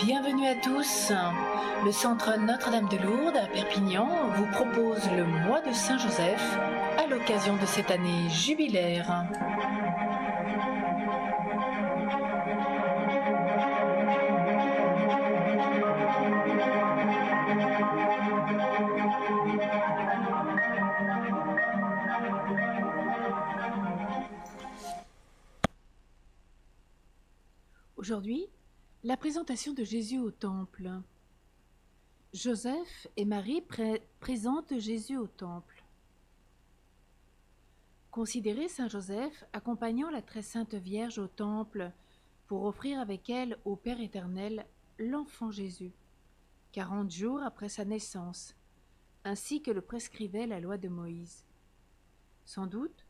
Bienvenue à tous. Le Centre Notre-Dame de Lourdes à Perpignan vous propose le mois de Saint-Joseph à l'occasion de cette année jubilaire. Aujourd'hui, la présentation de Jésus au temple. Joseph et Marie présentent Jésus au temple. Considérez Saint Joseph accompagnant la très sainte Vierge au temple pour offrir avec elle au Père éternel l'enfant Jésus, 40 jours après sa naissance, ainsi que le prescrivait la loi de Moïse. Sans doute,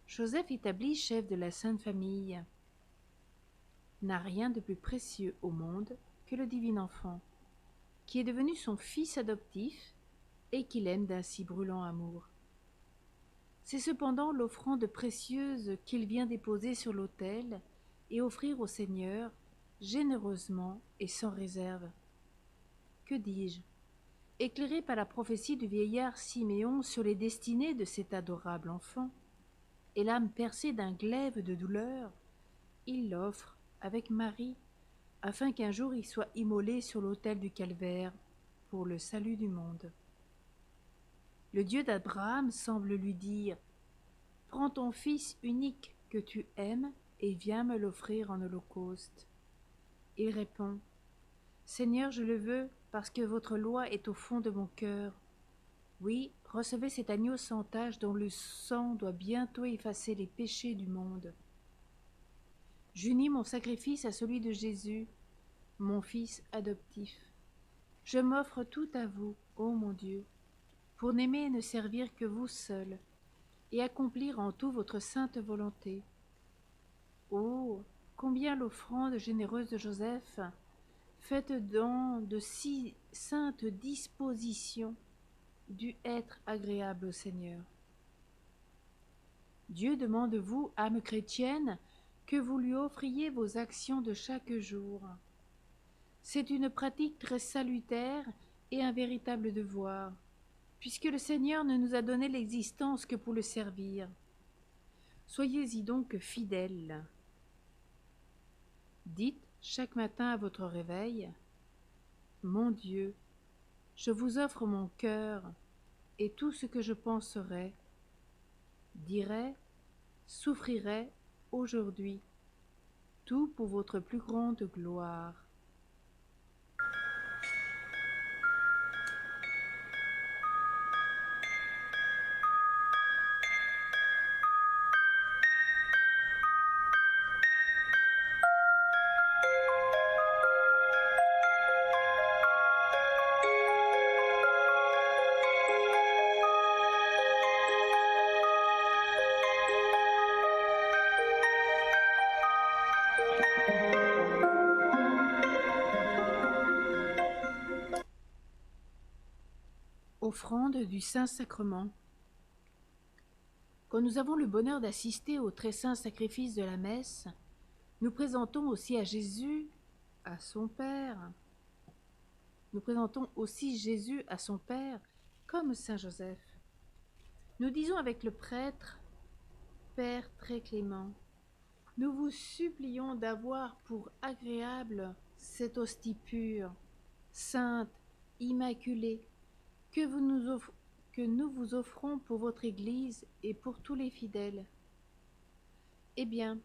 Joseph, établi chef de la Sainte Famille, n'a rien de plus précieux au monde que le divin enfant, qui est devenu son fils adoptif et qu'il aime d'un si brûlant amour. C'est cependant l'offrande précieuse qu'il vient déposer sur l'autel et offrir au Seigneur généreusement et sans réserve. Que dis-je? Éclairé par la prophétie du vieillard Siméon sur les destinées de cet adorable enfant, et l'âme percée d'un glaive de douleur, il l'offre avec Marie, afin qu'un jour il soit immolé sur l'autel du calvaire pour le salut du monde. Le Dieu d'Abraham semble lui dire « Prends ton fils unique que tu aimes et viens me l'offrir en holocauste. » Il répond « Seigneur, je le veux parce que votre loi est au fond de mon cœur. Oui, recevez cet agneau sans tache dont le sang doit bientôt effacer les péchés du monde. » J'unis mon sacrifice à celui de Jésus, mon Fils adoptif. Je m'offre tout à vous, ô mon Dieu, pour n'aimer et ne servir que vous seul, et accomplir en tout votre sainte volonté. Oh, combien l'offrande généreuse de Joseph, faite dans de si saintes dispositions, dut être agréable au Seigneur. Dieu demande de vous, âme chrétienne, que vous lui offriez vos actions de chaque jour. C'est une pratique très salutaire et un véritable devoir, puisque le Seigneur ne nous a donné l'existence que pour le servir. Soyez-y donc fidèles. Dites chaque matin à votre réveil, « Mon Dieu, je vous offre mon cœur et tout ce que je penserai, dirai, souffrirai aujourd'hui, tout pour votre plus grande gloire. » Offrande du Saint-Sacrement. Quand nous avons le bonheur d'assister au très saint sacrifice de la messe, nous présentons aussi à Jésus, à son Père. Nous présentons aussi Jésus à son Père, comme Saint Joseph. Nous disons avec le prêtre, « Père très clément, nous vous supplions d'avoir pour agréable cette hostie pure, sainte, immaculée, que nous vous offrons pour votre Église et pour tous les fidèles. Eh bien,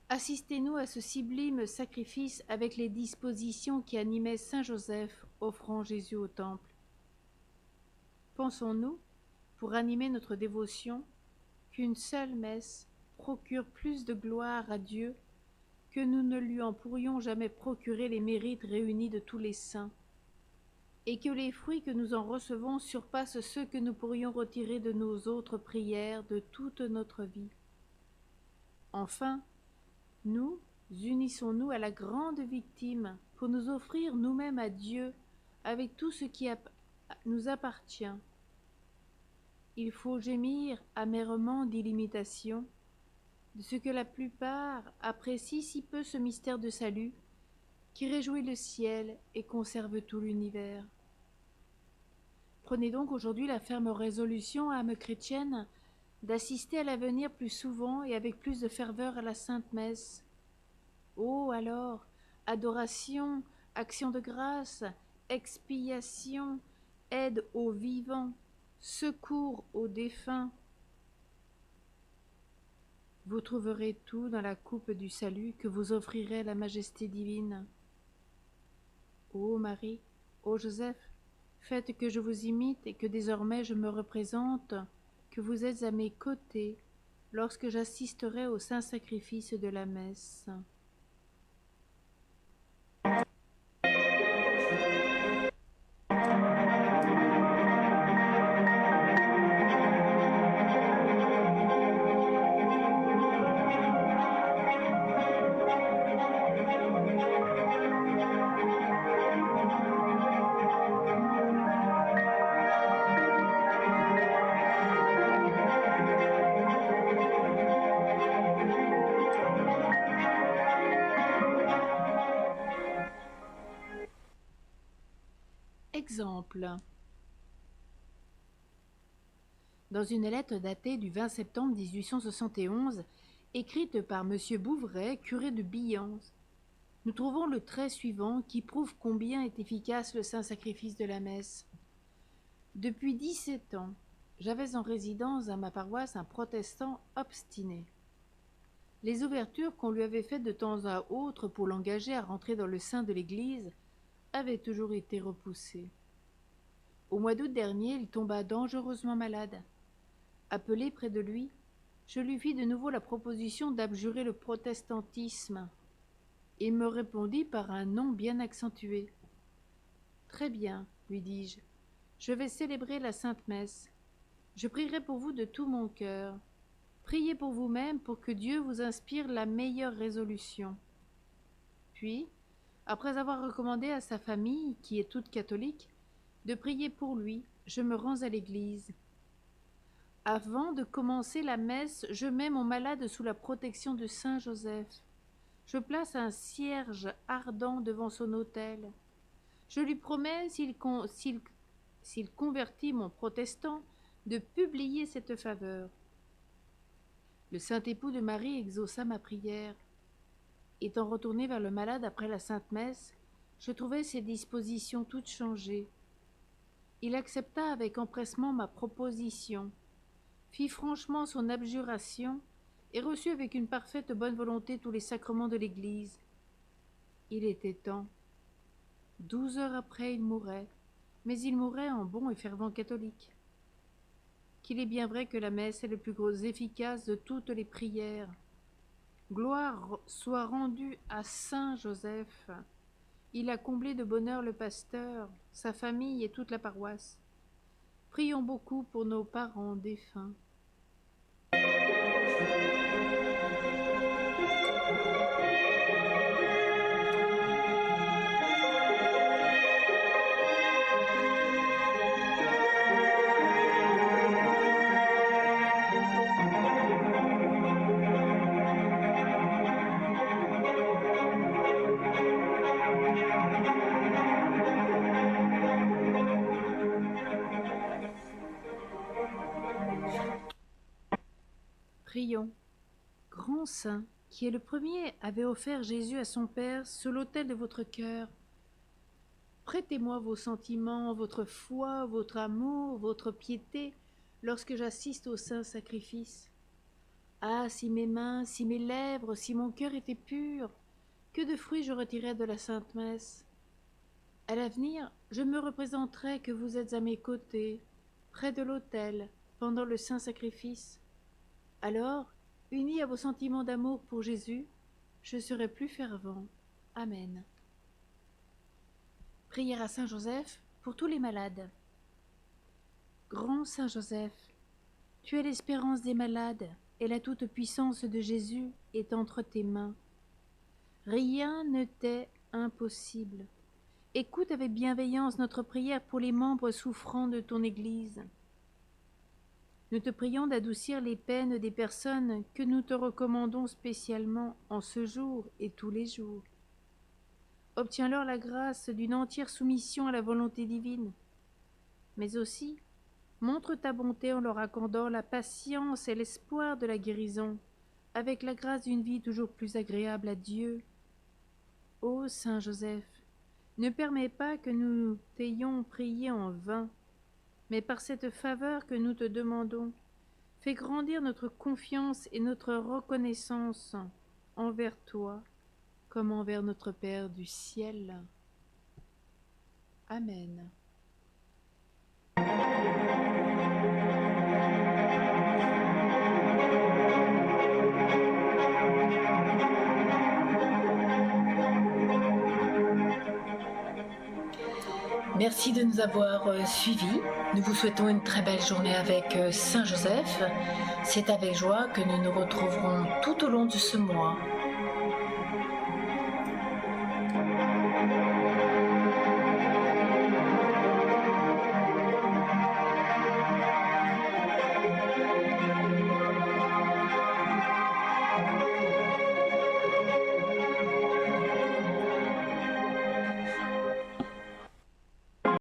assistez-nous à ce sublime sacrifice avec les dispositions qui animaient Saint Joseph offrant Jésus au temple. Pensons-nous, pour animer notre dévotion, qu'une seule messe procure plus de gloire à Dieu que nous ne lui en pourrions jamais procurer les mérites réunis de tous les saints, et que les fruits que nous en recevons surpassent ceux que nous pourrions retirer de nos autres prières de toute notre vie. Enfin, nous unissons-nous à la grande victime pour nous offrir nous-mêmes à Dieu avec tout ce qui nous appartient. Il faut gémir amèrement d'ilimitation de ce que la plupart apprécient si peu ce mystère de salut qui réjouit le ciel et conserve tout l'univers. Prenez donc aujourd'hui la ferme résolution, âme chrétienne, d'assister à l'avenir plus souvent et avec plus de ferveur à la Sainte Messe. Oh alors, adoration, action de grâce, expiation, aide aux vivants, secours aux défunts. Vous trouverez tout dans la coupe du salut que vous offrirait la majesté divine. Ô Marie, ô Joseph, faites que je vous imite et que désormais je me représente que vous êtes à mes côtés lorsque j'assisterai au saint sacrifice de la messe. Exemple. Dans une lettre datée du 20 septembre 1871, écrite par M. Bouvray, curé de Billens, nous trouvons le trait suivant qui prouve combien est efficace le saint sacrifice de la messe. Depuis 17 ans, j'avais en résidence à ma paroisse un protestant obstiné. Les ouvertures qu'on lui avait faites de temps à autre pour l'engager à rentrer dans le sein de l'Église avaient toujours été repoussées. Au mois d'août dernier, il tomba dangereusement malade. Appelé près de lui, je lui fis de nouveau la proposition d'abjurer le protestantisme. Il me répondit par un non bien accentué. « Très bien, lui dis-je, je vais célébrer la Sainte Messe. Je prierai pour vous de tout mon cœur. Priez pour vous-même pour que Dieu vous inspire la meilleure résolution. » Puis, après avoir recommandé à sa famille, qui est toute catholique, de prier pour lui, je me rends à l'église. Avant de commencer la messe, je mets mon malade sous la protection de saint Joseph. Je place un cierge ardent devant son autel. Je lui promets, s'il convertit mon protestant, de publier cette faveur. Le saint époux de Marie exauça ma prière. Étant retourné vers le malade après la Sainte Messe, je trouvai ses dispositions toutes changées. Il accepta avec empressement ma proposition, fit franchement son abjuration et reçut avec une parfaite bonne volonté tous les sacrements de l'Église. Il était temps. 12 heures après, il mourait, mais il mourait en bon et fervent catholique. Qu'il est bien vrai que la messe est le plus gros efficace de toutes les prières. Gloire soit rendue à saint Joseph. Il a comblé de bonheur le pasteur, sa famille et toute la paroisse. Prions beaucoup pour nos parents défunts. Prions. Grand Saint, qui est le premier, avait offert Jésus à son Père sur l'autel de votre cœur. Prêtez-moi vos sentiments, votre foi, votre amour, votre piété, lorsque j'assiste au saint sacrifice. Ah, si mes mains, si mes lèvres, si mon cœur étaient purs, que de fruits je retirais de la Sainte Messe. À l'avenir, je me représenterai que vous êtes à mes côtés, près de l'autel, pendant le saint sacrifice. Alors, uni à vos sentiments d'amour pour Jésus, je serai plus fervent. Amen. Prière à saint Joseph pour tous les malades. Grand saint Joseph, tu es l'espérance des malades, et la toute-puissance de Jésus est entre tes mains. Rien ne t'est impossible. Écoute avec bienveillance notre prière pour les membres souffrants de ton Église. Nous te prions d'adoucir les peines des personnes que nous te recommandons spécialement en ce jour et tous les jours. Obtiens-leur la grâce d'une entière soumission à la volonté divine. Mais aussi, montre ta bonté en leur accordant la patience et l'espoir de la guérison, avec la grâce d'une vie toujours plus agréable à Dieu. Ô Saint Joseph, ne permets pas que nous t'ayons prié en vain, mais par cette faveur que nous te demandons, fais grandir notre confiance et notre reconnaissance envers toi, comme envers notre Père du ciel. Amen. Merci de nous avoir suivis. Nous vous souhaitons une très belle journée avec Saint Joseph. C'est avec joie que nous nous retrouverons tout au long de ce mois.